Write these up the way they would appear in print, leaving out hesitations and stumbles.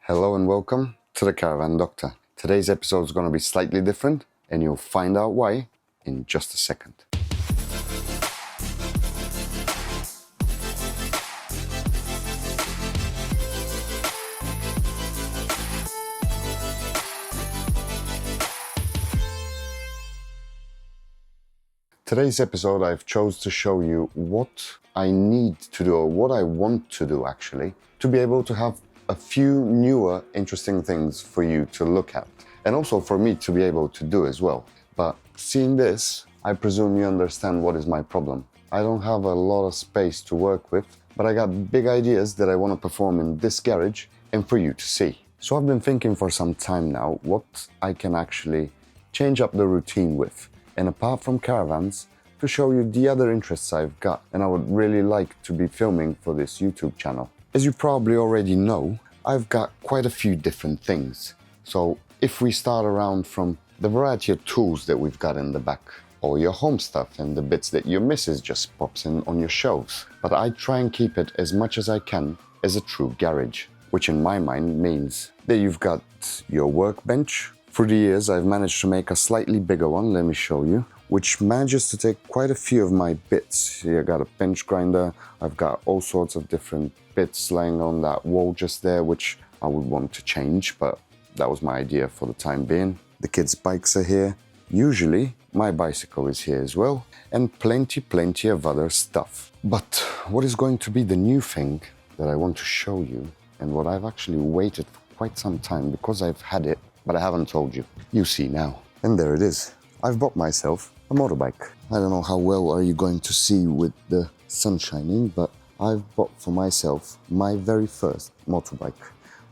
Hello and welcome to the Caravan Doctor. Today's episode is going to be slightly different and you'll find out why in just a second. Today's episode I've chose to show you what I need to do, or what I want to do actually, to be able to have a few newer interesting things for you to look at, and also for me to be able to do as well. But seeing this, I presume you understand what is my problem. I don't have a lot of space to work with, but I got big ideas that I want to perform in this garage and for you to see. So I've been thinking for some time now what I can actually change up the routine with. And apart from caravans, to show you the other interests I've got and I would really like to be filming for this YouTube channel. As you probably already know, I've got quite a few different things. So if we start around from the variety of tools that we've got in the back, all your home stuff and the bits that your missus just pops in on your shelves. But I try and keep it as much as I can as a true garage, which in my mind means that you've got your workbench. Through the years, I've managed to make a slightly bigger one, let me show you, which manages to take quite a few of my bits. Here I got a bench grinder, I've got all sorts of different bits laying on that wall just there, which I would want to change, but that was my idea for the time being. The kids' bikes are here. Usually, my bicycle is here as well, and plenty of other stuff. But what is going to be the new thing that I want to show you, and what I've actually waited for quite some time because I've had it, but I haven't told you. You see now. And there it is. I've bought myself a motorbike. I don't know how well are you going to see with the sun shining, but I've bought for myself my very first motorbike,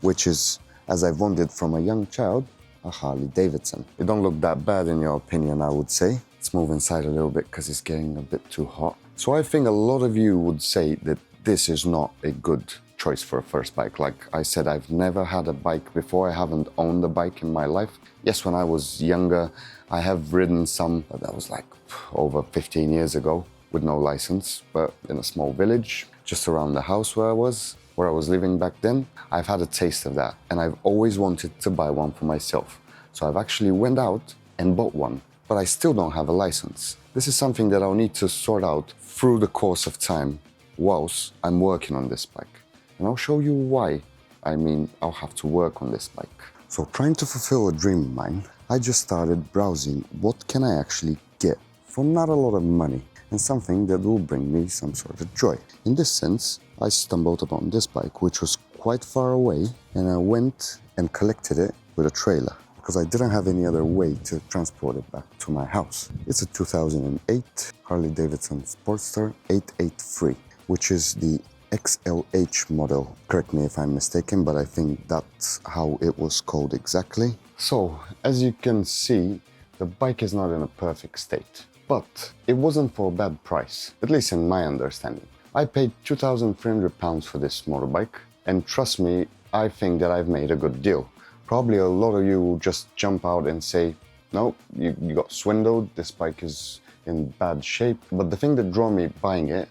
which is, as I've wanted from a young child, a Harley Davidson. It don't look that bad in your opinion, I would say. Let's move inside a little bit because it's getting a bit too hot. So I think a lot of you would say that this is not a good choice for a first bike. Like I said, I've never had a bike before. I haven't owned a bike in my life. Yes, when I was younger, I have ridden some, but that was like over 15 years ago with no license, but in a small village just around the house where I was living back then. I've had a taste of that and I've always wanted to buy one for myself. So I've actually went out and bought one, but I still don't have a license. This is something that I'll need to sort out through the course of time whilst I'm working on this bike. And I'll show you why. I'll have to work on this bike. So trying to fulfill a dream of mine, I just started browsing what can I actually get for not a lot of money and something that will bring me some sort of joy. In this sense, I stumbled upon this bike, which was quite far away, and I went and collected it with a trailer because I didn't have any other way to transport it back to my house. It's a 2008 Harley Davidson Sportster 883, which is the XLH model. Correct me if I'm mistaken, but I think that's how it was called exactly. So, as you can see, the bike is not in a perfect state, but it wasn't for a bad price, at least in my understanding. I paid £2,300 for this motorbike, and trust me, I think that I've made a good deal. Probably a lot of you will just jump out and say, no, you got swindled, this bike is in bad shape. But the thing that drew me buying it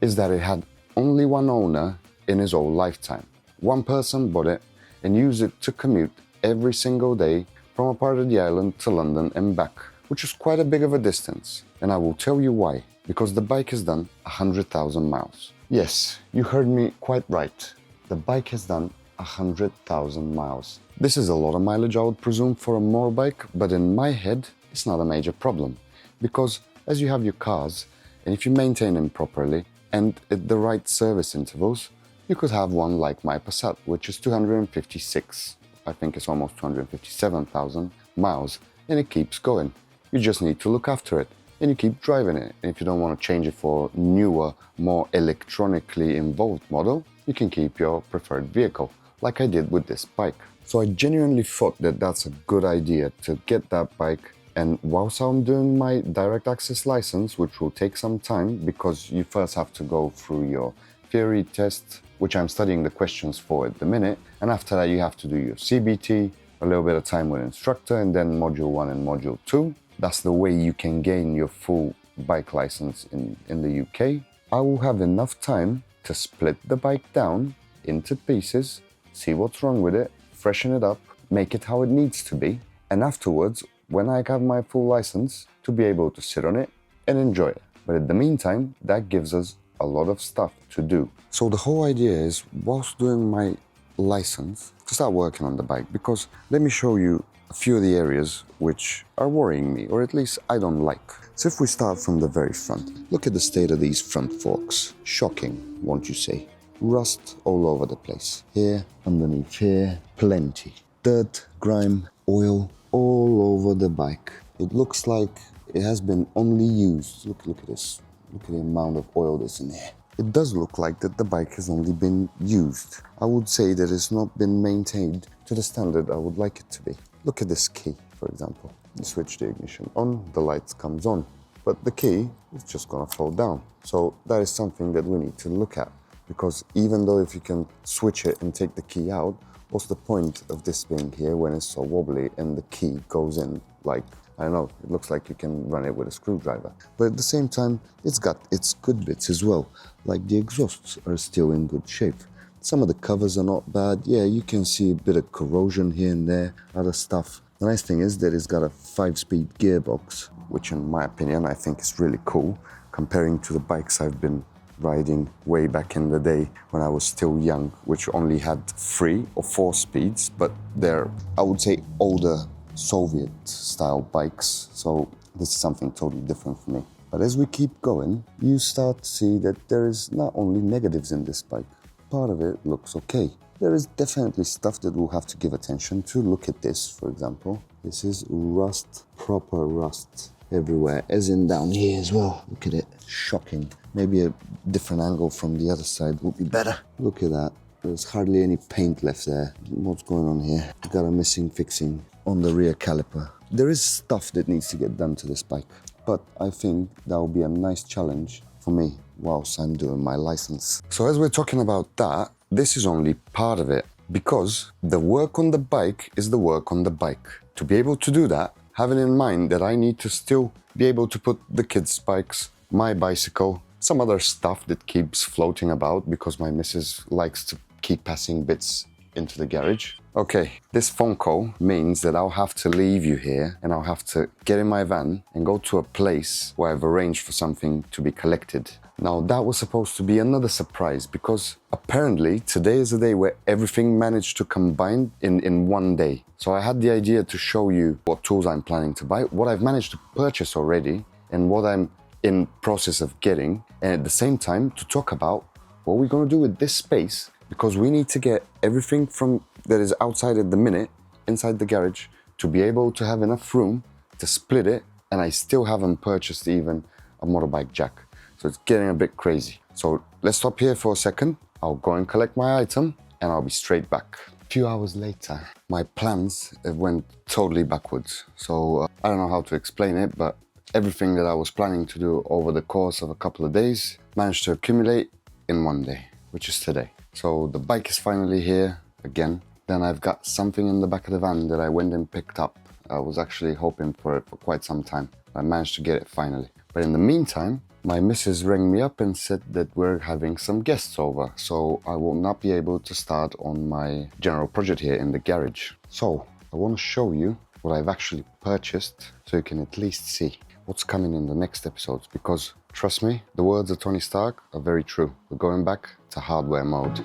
is that it had only one owner in his whole lifetime. One person bought it and used it to commute every single day from a part of the island to London and back, which is quite a big of a distance. And I will tell you why. Because the bike has done 100,000 miles. Yes, you heard me quite right. The bike has done 100,000 miles. This is a lot of mileage, I would presume, for a motorbike, but in my head, it's not a major problem. Because as you have your cars, and if you maintain them properly, and at the right service intervals, you could have one like my Passat, which is 256. I think it's almost 257,000 miles, and it keeps going. You just need to look after it, and you keep driving it. And if you don't want to change it for a newer, more electronically involved model, you can keep your preferred vehicle, like I did with this bike. So I genuinely thought that that's a good idea to get that bike. And whilst I'm doing my direct access license, which will take some time because you first have to go through your theory test, which I'm studying the questions for at the minute. And after that, you have to do your CBT, a little bit of time with instructor, and then module 1 and module 2. That's the way you can gain your full bike license in the UK. I will have enough time to split the bike down into pieces see what's wrong with it, freshen it up, make it how it needs to be, and afterwards, when I have my full license, to be able to sit on it and enjoy it. But in the meantime, that gives us a lot of stuff to do. So the whole idea is, whilst doing my license, to start working on the bike, because let me show you a few of the areas which are worrying me, or at least I don't like. So if we start from the very front, look at the state of these front forks. Shocking, won't you say? Rust all over the place. Here, underneath here, plenty. Dirt, grime, oil, all over the bike. It looks like it has been only used. Look at this. Look at the amount of oil that's in there. It does look like that the bike has only been used. I would say that it's not been maintained to the standard I would like it to be. Look at this key, for example. You switch the ignition on, the lights comes on. But the key is just gonna fall down. So that is something that we need to look at. Because even though if you can switch it and take the key out, what's the point of this being here when it's so wobbly and the key goes in like, I don't know, it looks like you can run it with a screwdriver. But at the same time, it's got its good bits as well. Like the exhausts are still in good shape. Some of the covers are not bad. Yeah, you can see a bit of corrosion here and there, other stuff. The nice thing is that it's got a 5-speed gearbox, which in my opinion, I think is really cool, comparing to the bikes I've been riding way back in the day when I was still young, which only had 3 or 4 speeds, but they're, I would say, older Soviet style bikes. So this is something totally different for me. But as we keep going, you start to see that there is not only negatives in this bike. Part of it looks okay. There is definitely stuff that we'll have to give attention to. Look at this, for example. This is rust, proper rust everywhere, as in down here as well. Look at it, shocking. Maybe a different angle from the other side would be better. Look at that. There's hardly any paint left there. What's going on here? Got a missing fixing on the rear caliper. There is stuff that needs to get done to this bike, but I think that will be a nice challenge for me whilst I'm doing my license. So as we're talking about that, this is only part of it, because the work on the bike is the work on the bike. To be able to do that, having in mind that I need to still be able to put the kids' bikes, my bicycle, some other stuff that keeps floating about because my missus likes to keep passing bits into the garage. Okay, this phone call means that I'll have to leave you here and I'll have to get in my van and go to a place where I've arranged for something to be collected. Now that was supposed to be another surprise, because apparently today is the day where everything managed to combine in one day. So I had the idea to show you what tools I'm planning to buy, what I've managed to purchase already, and what I'm in process of getting, and at the same time to talk about what we're going to do with this space, because we need to get everything from that is outside at the minute inside the garage to be able to have enough room to split it. And I still haven't purchased even a motorbike jack, so it's getting a bit crazy. So let's stop here for a second. I'll go and collect my item and I'll be straight back. A few hours later, my plans went totally backwards. So I don't know how to explain it, but everything that I was planning to do over the course of a couple of days managed to accumulate in one day, which is today. So the bike is finally here again. Then I've got something in the back of the van that I went and picked up. I was actually hoping for it for quite some time. I managed to get it finally. But in the meantime, my missus rang me up and said that we're having some guests over, so I will not be able to start on my general project here in the garage. So I want to show you what I've actually purchased, so you can at least see what's coming in the next episodes, because trust me, the words of Tony Stark are very true. We're going back to hardware mode.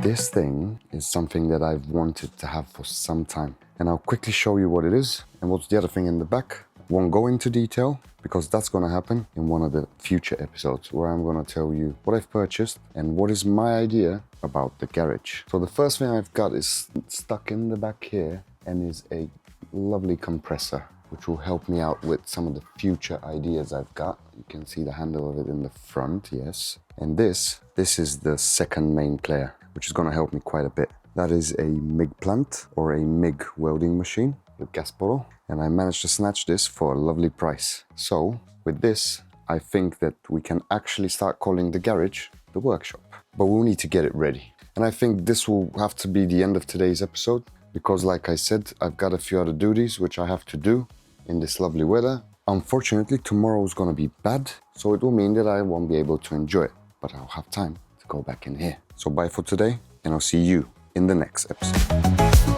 This thing is something that I've wanted to have for some time, and I'll quickly show you what it is and what's the other thing in the back. Won't go into detail because that's going to happen in one of the future episodes where I'm going to tell you what I've purchased and what is my idea about the garage. So the first thing I've got is stuck in the back here and is a lovely compressor, which will help me out with some of the future ideas I've got. You can see the handle of it in the front, yes. And this is the second main player, which is going to help me quite a bit. That is a MIG plant or a MIG welding machine with gas bottle, and I managed to snatch this for a lovely price. So with this, I think that we can actually start calling the garage the workshop, but we'll need to get it ready. And I think this will have to be the end of today's episode, because like I said, I've got a few other duties which I have to do in this lovely weather. Unfortunately, tomorrow is gonna be bad, so it will mean that I won't be able to enjoy it, but I'll have time to go back in here. So bye for today, and I'll see you in the next episode.